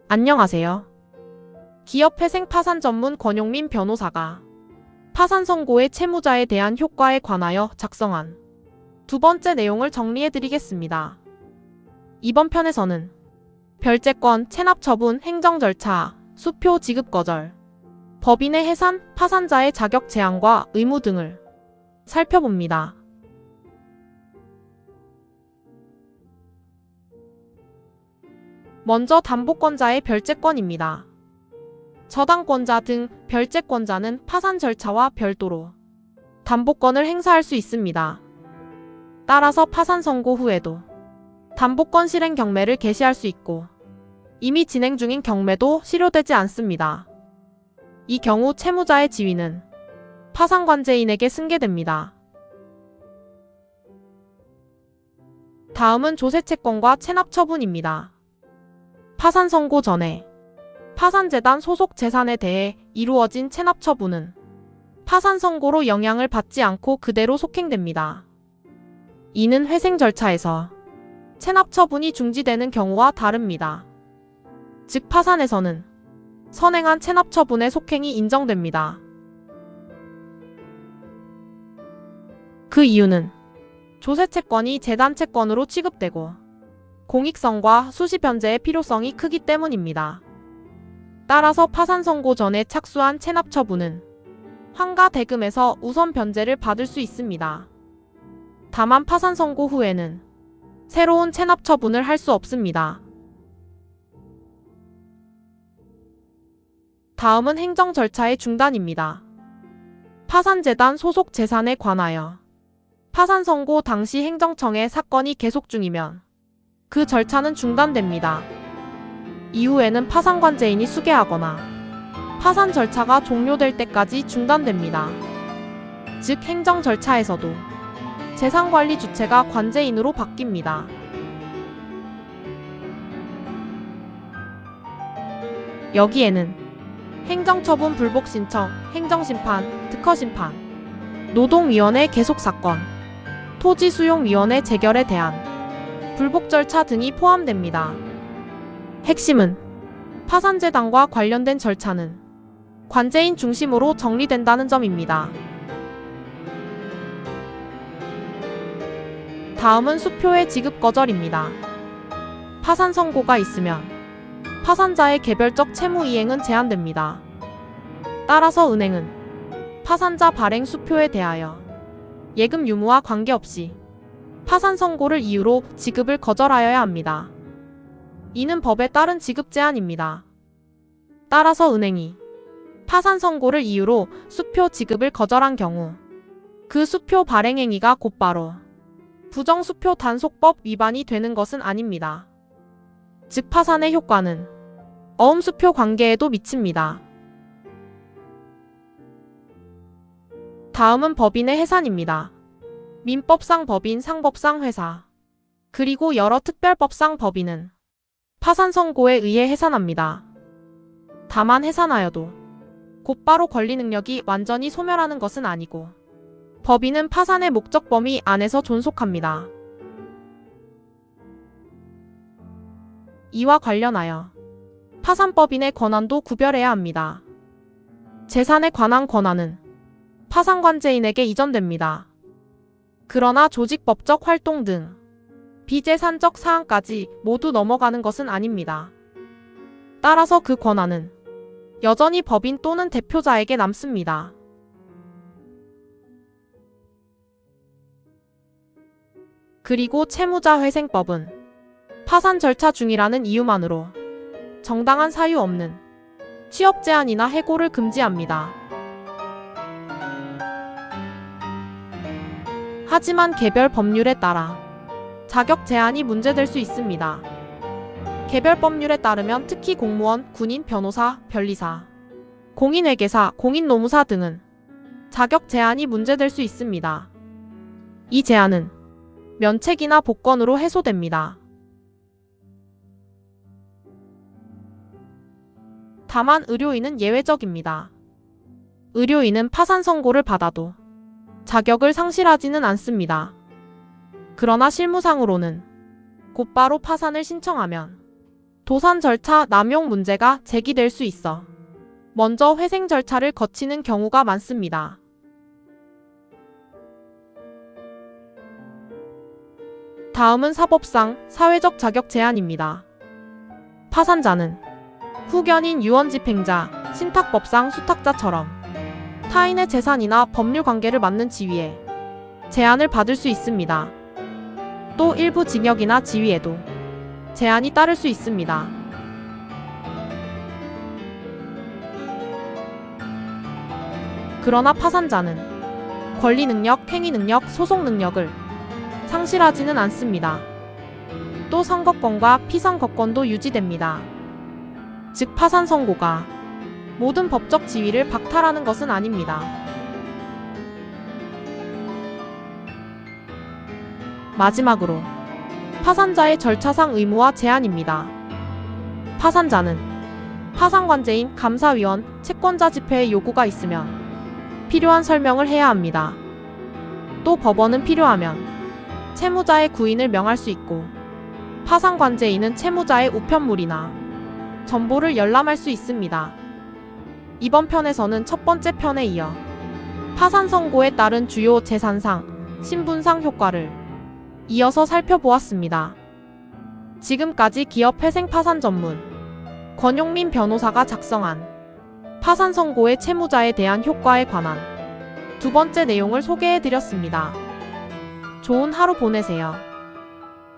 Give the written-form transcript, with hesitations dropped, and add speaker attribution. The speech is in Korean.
Speaker 1: 안녕하세요. 기업회생 파산 전문 권용민 변호사가 파산 선고의 채무자에 대한 효과에 관하여 작성한 두 번째 내용을 정리해드리겠습니다. 이번 편에서는 별채권, 체납 처분, 행정 절차, 수표 지급 거절, 법인의 해산, 파산자의 자격 제한과 의무 등을 살펴봅니다. 먼저 담보권자의 별채권입니다. 저당권자 등 별채권자는 파산 절차와 별도로 담보권을 행사할 수 있습니다. 따라서 파산 선고 후에도 담보권 실행 경매를 개시할 수 있고 이미 진행 중인 경매도 실효되지 않습니다. 이 경우 채무자의 지위는 파산관제인에게 승계됩니다. 다음은 조세채권과 체납처분입니다. 파산 선고 전에 파산재단 소속 재산에 대해 이루어진 체납처분은 파산 선고로 영향을 받지 않고 그대로 속행됩니다. 이는 회생 절차에서 체납처분이 중지되는 경우와 다릅니다. 즉 파산에서는 선행한 체납처분의 속행이 인정됩니다. 그 이유는 조세채권이 재단채권으로 취급되고 공익성과 수시 변제의 필요성이 크기 때문입니다. 따라서 파산 선고 전에 착수한 체납처분은 환가 대금에서 우선 변제를 받을 수 있습니다. 다만 파산 선고 후에는 새로운 체납처분을 할 수 없습니다. 다음은 행정 절차의 중단입니다. 파산재단 소속 재산에 관하여 파산 선고 당시 행정청의 사건이 계속 중이면 그 절차는 중단됩니다. 이후에는 파산관제인이 수개하거나 파산 절차가 종료될 때까지 중단됩니다. 즉 행정 절차에서도 재산관리 주체가 관제인으로 바뀝니다. 여기에는 행정처분 불복 신청, 행정심판, 특허심판, 노동위원회 계속사건, 토지수용위원회 재결에 대한 불복 절차 등이 포함됩니다. 핵심은 파산재단과 관련된 절차는 관제인 중심으로 정리된다는 점입니다. 다음은 수표의 지급 거절입니다. 파산 선고가 있으면 파산자의 개별적 채무 이행은 제한됩니다. 따라서 은행은 파산자 발행 수표에 대하여 예금 유무와 관계없이 파산 선고를 이유로 지급을 거절하여야 합니다. 이는 법에 따른 지급 제한입니다. 따라서 은행이 파산 선고를 이유로 수표 지급을 거절한 경우 그 수표 발행 행위가 곧바로 부정수표 단속법 위반이 되는 것은 아닙니다. 즉 파산의 효과는 어음수표 관계에도 미칩니다. 다음은 법인의 해산입니다. 민법상 법인, 상법상 회사, 그리고 여러 특별법상 법인은 파산 선고에 의해 해산합니다. 다만 해산하여도 곧바로 권리 능력이 완전히 소멸하는 것은 아니고 법인은 파산의 목적 범위 안에서 존속합니다. 이와 관련하여 파산법인의 권한도 구별해야 합니다. 재산에 관한 권한은 파산관제인에게 이전됩니다. 그러나 조직법적 활동 등 비재산적 사항까지 모두 넘어가는 것은 아닙니다. 따라서 그 권한은 여전히 법인 또는 대표자에게 남습니다. 그리고 채무자회생법은 파산 절차 중이라는 이유만으로 정당한 사유 없는 취업 제한이나 해고를 금지합니다. 하지만 개별 법률에 따라 자격 제한이 문제될 수 있습니다. 개별 법률에 따르면 특히 공무원, 군인, 변호사, 변리사, 공인회계사, 공인노무사 등은 자격 제한이 문제될 수 있습니다. 이 제한은 면책이나 복권으로 해소됩니다. 다만 의료인은 예외적입니다. 의료인은 파산 선고를 받아도 자격을 상실하지는 않습니다. 그러나 실무상으로는 곧바로 파산을 신청하면 도산 절차 남용 문제가 제기될 수 있어 먼저 회생 절차를 거치는 경우가 많습니다. 다음은 사법상 사회적 자격 제한입니다. 파산자는 후견인 유언집행자, 신탁법상 수탁자처럼 타인의 재산이나 법률 관계를 맡는 지위에 제한을 받을 수 있습니다. 또 일부 징역이나 지위에도 제한이 따를 수 있습니다. 그러나 파산자는 권리 능력, 행위 능력, 소송 능력을 상실하지는 않습니다. 또 선거권과 피선거권도 유지됩니다. 즉 파산 선고가 모든 법적 지위를 박탈하는 것은 아닙니다. 마지막으로 파산자의 절차상 의무와 제한입니다. 파산자는 파산관제인 감사위원, 채권자 집회의 요구가 있으면 필요한 설명을 해야 합니다. 또 법원은 필요하면 채무자의 구인을 명할 수 있고 파산관제인은 채무자의 우편물이나 전보를 열람할 수 있습니다. 이번 편에서는 첫 번째 편에 이어 파산 선고에 따른 주요 재산상, 신분상 효과를 이어서 살펴보았습니다. 지금까지 기업회생 파산 전문 권용민 변호사가 작성한 파산 선고의 채무자에 대한 효과에 관한 두 번째 내용을 소개해드렸습니다. 좋은 하루 보내세요.